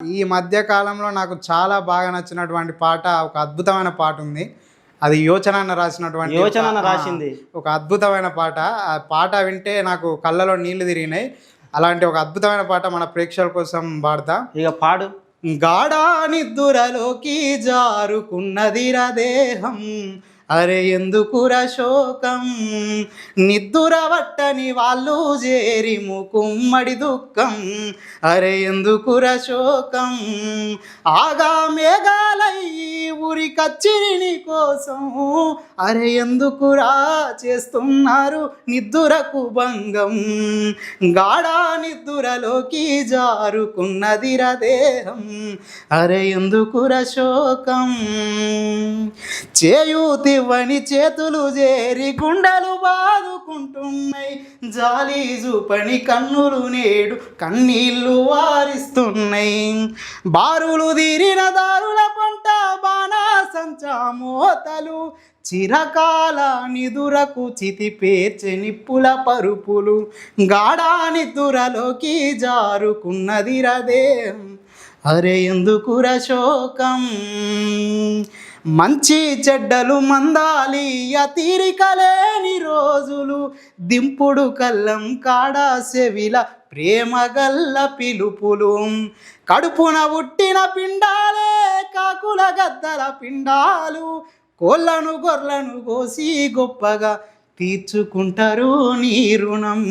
ఈ మధ్య కాలంలో నాకు చాలా బాగా నచ్చినటువంటి పాట, ఒక అద్భుతమైన పాట ఉంది. అది యోచన అన్న రాసింది ఒక అద్భుతమైన పాట. ఆ పాట వింటే నాకు కళ్ళలో నీళ్లు తిరిగినాయి. అలాంటి ఒక అద్భుతమైన పాట మన ప్రేక్షకుల కోసం పాడతా. ఇక పాడు. గాఢా నిద్దురలోకి జారుకున్నదిరా దేహం, అరే ఎందుకురా శోకం, నిద్దుర వట్టని వాళ్ళు చేరి ముకుమ్మడి దుఃఖం, అరే ఎందుకురా శోకం, ఆగా మేఘాలయ్యి ఉరికచ్చిరి కోసం, అరే ఎందుకురా చేస్తున్నారు నిద్దురకు భంగం, గాఢా నిద్దురలోకి జారుకున్నదిరా దేహం, అరే ఎందుకురా శోకం, చేయూతివ్వని చేతులు చేరి గుండెలు బాదుకుంటున్నాయి, జాలి చూపని కన్నులు నేడు కన్నీళ్లు వారిస్తున్నాయి, బారులు తీరిన దారుల పంట బాణాసంచా మోతలు, చిరకాల నిదురకు చితి పేర్చె నిప్పుల పరుపులు, గాఢా నిద్దురలోకి జారుకున్నదిరా దేహం, అరే ఎందుకురా శోకం, మంచి చెడ్డలు మందాలి తీరిక లేని రోజులు, దింపుడు కల్లం కాడా సెవిల ప్రేమ గల్ల పిలుపులు, కడుపున పుట్టిన పిండాలే కాకుల గద్దల పిండాలు, కోళ్ళను గొర్రెలను కోసి గొప్పగా తీర్చుకుంటారు నీ రుణం.